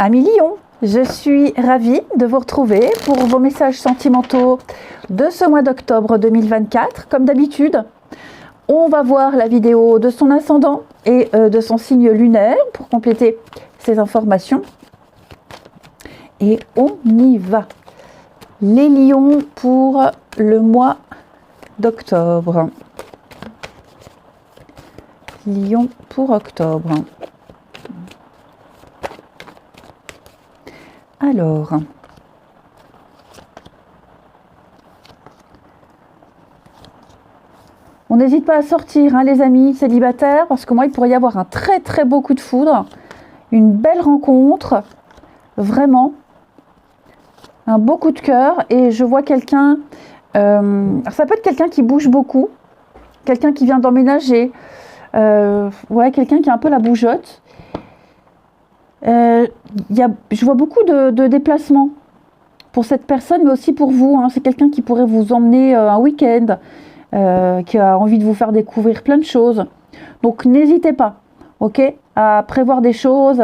Amis Lion, je suis ravie de vous retrouver pour vos messages sentimentaux de ce mois d'octobre 2024. Comme d'habitude, on va voir la vidéo de son ascendant et de son signe lunaire pour compléter ces informations. Et on y va. Les lions pour le mois d'octobre. Lion pour octobre. Alors, on n'hésite pas à sortir, hein, les amis célibataires, parce que moi, il pourrait y avoir un très beau coup de foudre, une belle rencontre, vraiment, un beau coup de cœur, et je vois quelqu'un, ça peut être quelqu'un qui bouge beaucoup, quelqu'un qui vient d'emménager, ouais, quelqu'un qui a un peu la bougeotte. Je vois beaucoup de déplacements pour cette personne, mais aussi pour vous, hein. C'est quelqu'un qui pourrait vous emmener un week-end, qui a envie de vous faire découvrir plein de choses. Donc n'hésitez pas, ok, à prévoir des choses,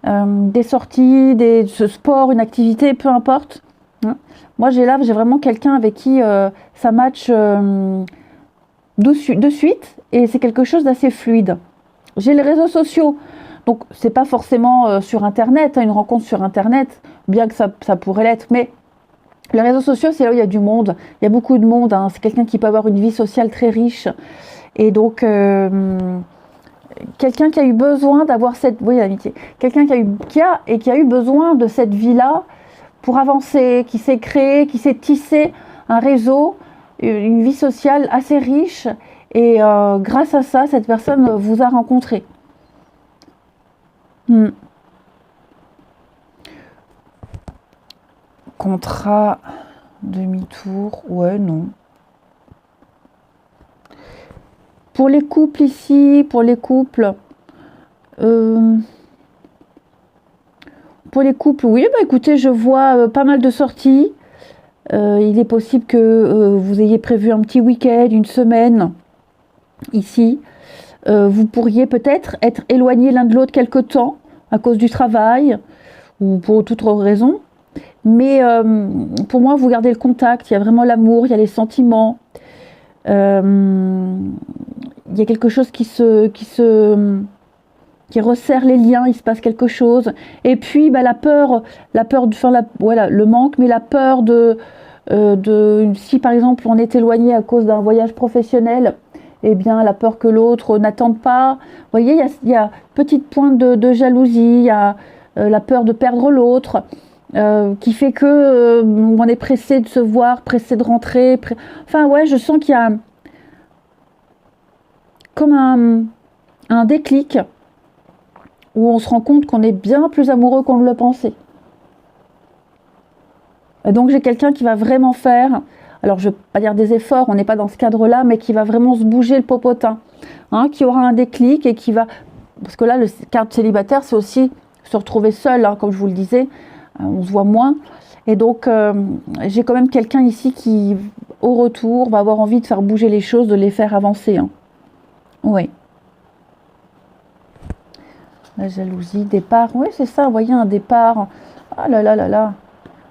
des sorties, ce sport, une activité, peu importe, hein. Moi j'ai vraiment quelqu'un avec qui ça match de suite, et c'est quelque chose d'assez fluide. J'ai les réseaux sociaux. Donc, c'est pas forcément sur Internet, hein, une rencontre sur Internet, bien que ça pourrait l'être, mais les réseaux sociaux, c'est là où il y a du monde, il y a beaucoup de monde, hein. C'est quelqu'un qui peut avoir une vie sociale très riche, et donc, quelqu'un qui a eu besoin d'avoir cette, oui, l'amitié, quelqu'un qui a eu besoin de cette vie-là pour avancer, qui s'est créé, qui s'est tissé un réseau, une vie sociale assez riche, et grâce à ça, cette personne vous a rencontré. Contrat, demi-tour, ouais, non. Pour les couples ici, pour les couples, oui, bah écoutez, je vois pas mal de sorties. Il est possible que vous ayez prévu un petit week-end, une semaine ici. Vous pourriez peut-être être éloignés l'un de l'autre quelque temps à cause du travail ou pour toute autre raison. Mais pour moi, vous gardez le contact, il y a vraiment l'amour, il y a les sentiments. Il y a quelque chose qui resserre les liens, il se passe quelque chose. Et puis bah, la peur voilà, le manque, mais la peur si par exemple on est éloigné à cause d'un voyage professionnel, eh bien la peur que l'autre n'attende pas. Vous voyez, il y a petite pointe de jalousie, il y a la peur de perdre l'autre, qui fait que on est pressé de se voir, pressé de rentrer. Enfin ouais, je sens qu'il y a comme un déclic où on se rend compte qu'on est bien plus amoureux qu'on ne le pensait. Et donc j'ai quelqu'un qui va vraiment faire, alors je ne vais pas dire des efforts, on n'est pas dans ce cadre-là, mais qui va vraiment se bouger le popotin, hein, qui aura un déclic et qui va... Parce que là, le cadre célibataire, c'est aussi se retrouver seul, hein, comme je vous le disais, on se voit moins. Et donc, j'ai quand même quelqu'un ici qui, au retour, va avoir envie de faire bouger les choses, de les faire avancer, hein. Oui. La jalousie, départ, oui, c'est ça, vous voyez, un départ. Ah là là là là.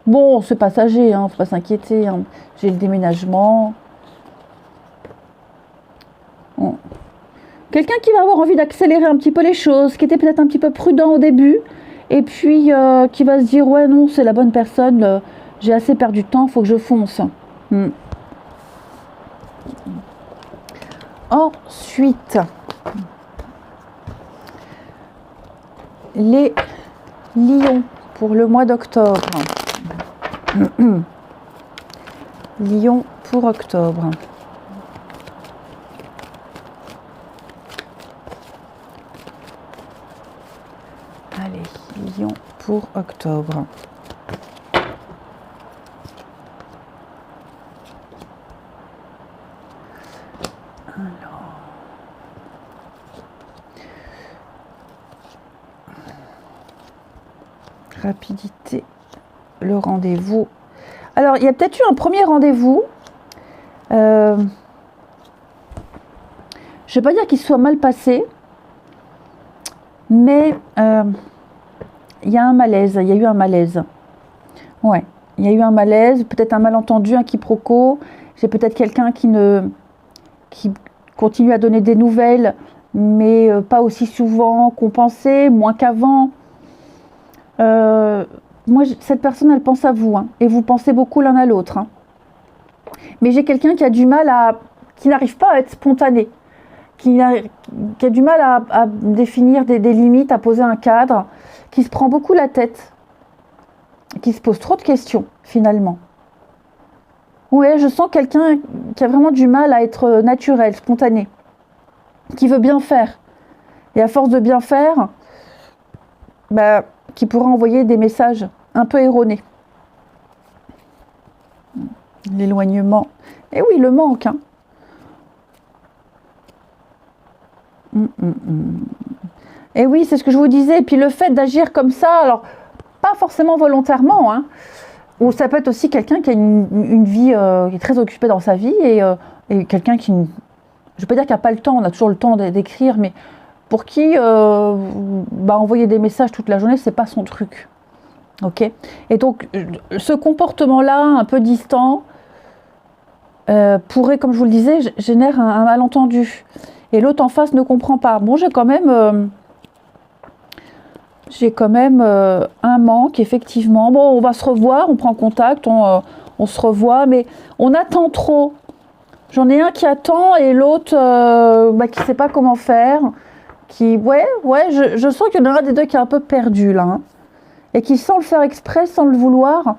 Bon, c'est passager, hein, faut pas s'inquiéter, hein. J'ai le déménagement. Bon. Quelqu'un qui va avoir envie d'accélérer un petit peu les choses, qui était peut-être un petit peu prudent au début, et puis qui va se dire, ouais, non, c'est la bonne personne, j'ai assez perdu de temps, il faut que je fonce. Ensuite, les lions pour le mois d'octobre. Lion pour octobre. Allez, Lion pour octobre. Alors. Rapidité, le rendez-vous. Alors, il y a peut-être eu un premier rendez-vous. Je ne vais pas dire qu'il soit mal passé, mais il il y a un malaise, il y a eu un malaise. Ouais, il y a eu un malaise, peut-être un malentendu, un quiproquo. J'ai peut-être quelqu'un qui continue à donner des nouvelles, mais pas aussi souvent qu'on pensait, moins qu'avant. Moi, cette personne, elle pense à vous, hein, et vous pensez beaucoup l'un à l'autre. Hein. Mais j'ai quelqu'un qui a du mal qui n'arrive pas à être spontané, qui a du mal à définir des limites, à poser un cadre, qui se prend beaucoup la tête, qui se pose trop de questions, finalement. Ouais, je sens quelqu'un qui a vraiment du mal à être naturel, spontané, qui veut bien faire. Et à force de bien faire, qui pourra envoyer des messages un peu erronés. L'éloignement. Et oui, le manque. Hein. Et oui, c'est ce que je vous disais. Et puis le fait d'agir comme ça, alors pas forcément volontairement, hein, ou ça peut être aussi quelqu'un qui a une vie qui est très occupée dans sa vie et quelqu'un qui, je ne veux pas dire qu'il n'a pas le temps, on a toujours le temps d'écrire, mais pour qui envoyer des messages toute la journée, c'est pas son truc. Ok. Et donc ce comportement-là, un peu distant, pourrait, comme je vous le disais, génère un malentendu. Et l'autre en face ne comprend pas. Bon, j'ai quand même un manque, effectivement. Bon, on va se revoir, on prend contact, on se revoit, mais on attend trop. J'en ai un qui attend et l'autre qui ne sait pas comment faire. Je sens qu'il y en a un des deux qui est un peu perdu, là. Hein, et qui, sans le faire exprès, sans le vouloir,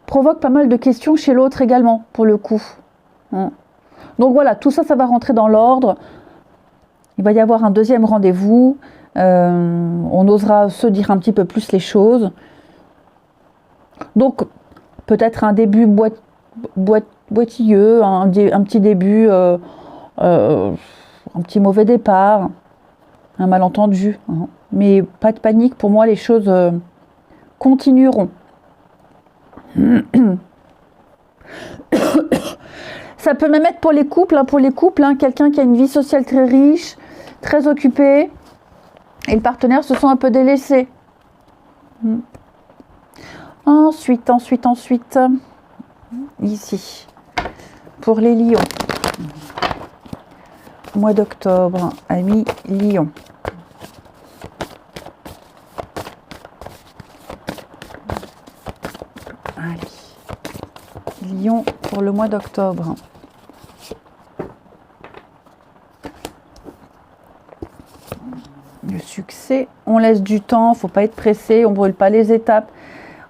provoque pas mal de questions chez l'autre également, pour le coup. Hein. Donc voilà, tout ça, ça va rentrer dans l'ordre. Il va y avoir un deuxième rendez-vous. On osera se dire un petit peu plus les choses. Donc, peut-être un début boitilleux, un petit début, un petit mauvais départ, un malentendu. Hein. Mais pas de panique, pour moi, les choses continueront. Ça peut même être pour les couples, quelqu'un qui a une vie sociale très riche, très occupé, et le partenaire se sent un peu délaissé. Ensuite, ici, pour les lions. Mois d'octobre, amis lions. Allez. Lion pour le mois d'octobre. Le succès, on laisse du temps, il ne faut pas être pressé, on ne brûle pas les étapes.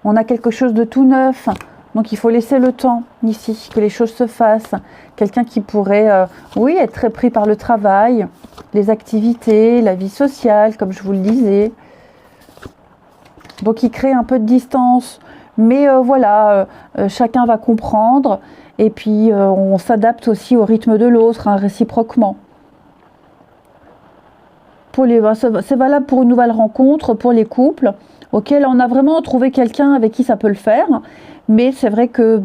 On a quelque chose de tout neuf, donc il faut laisser le temps ici, que les choses se fassent. Quelqu'un qui pourrait, être très pris par le travail, les activités, la vie sociale, comme je vous le disais. Donc il crée un peu de distance, mais chacun va comprendre. Et puis on s'adapte aussi au rythme de l'autre, hein, réciproquement. C'est valable pour une nouvelle rencontre, pour les couples. Ok, là on a vraiment trouvé quelqu'un avec qui ça peut le faire, mais c'est vrai que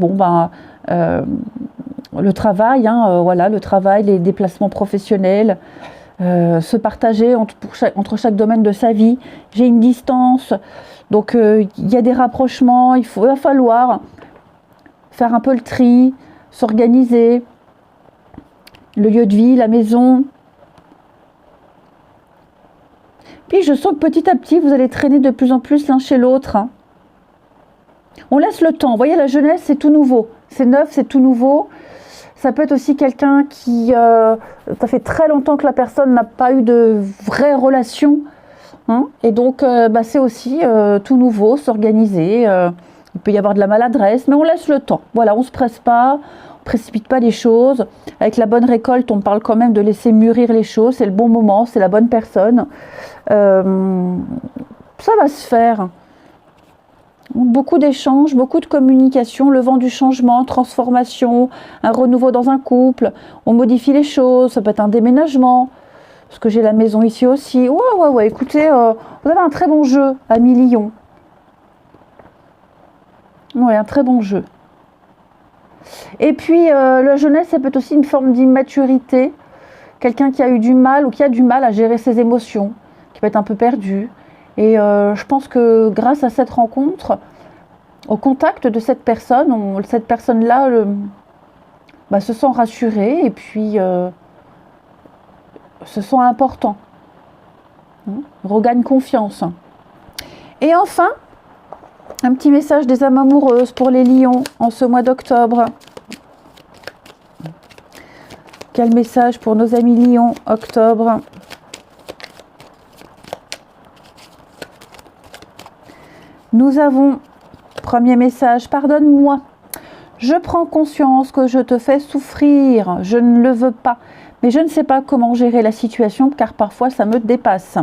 le travail, le travail, les déplacements professionnels, se partager entre chaque domaine de sa vie. J'ai une distance, donc il y a des rapprochements. Il va falloir faire un peu le tri, s'organiser, le lieu de vie, la maison. Puis je sens que petit à petit, vous allez traîner de plus en plus l'un chez l'autre. Hein. On laisse le temps. Vous voyez, la jeunesse, c'est tout nouveau. C'est neuf, c'est tout nouveau. Ça peut être aussi quelqu'un qui... ça fait très longtemps que la personne n'a pas eu de vraie relation. Hein. Et donc, c'est aussi tout nouveau, s'organiser. Il peut y avoir de la maladresse, mais on laisse le temps. Voilà, on ne se presse pas. On précipite pas les choses. Avec la bonne récolte, on parle quand même de laisser mûrir les choses. C'est le bon moment, c'est la bonne personne. Ça va se faire. Beaucoup d'échanges, beaucoup de communication, le vent du changement, transformation, un renouveau dans un couple. On modifie les choses, ça peut être un déménagement. Parce que j'ai la maison ici aussi. Ouais, écoutez, vous avez un très bon jeu, amis Lion. Ouais, un très bon jeu. Et puis, la jeunesse, ça peut être aussi une forme d'immaturité. Quelqu'un qui a eu du mal ou qui a du mal à gérer ses émotions, qui peut être un peu perdu. Et je pense que grâce à cette rencontre, au contact de cette personne, cette personne-là se sent rassurée et puis se sent important. Regagne confiance. Et enfin, un petit message des âmes amoureuses pour les lions en ce mois d'octobre. Quel message pour nos amis lions, octobre? Nous avons, premier message, pardonne-moi. Je prends conscience que je te fais souffrir. Je ne le veux pas. Mais je ne sais pas comment gérer la situation car parfois ça me dépasse.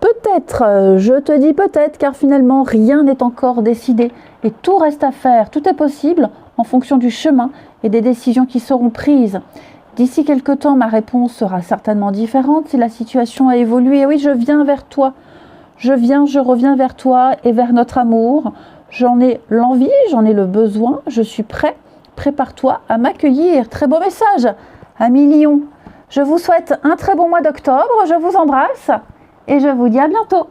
Peut-être, je te dis peut-être, car finalement rien n'est encore décidé et tout reste à faire. Tout est possible en fonction du chemin et des décisions qui seront prises. D'ici quelque temps, ma réponse sera certainement différente si la situation a évolué. Oui, je viens vers toi. Je reviens vers toi et vers notre amour. J'en ai l'envie, j'en ai le besoin, je suis prêt. Prépare-toi à m'accueillir. Très beau message, amis lions. Je vous souhaite un très bon mois d'octobre. Je vous embrasse et je vous dis à bientôt.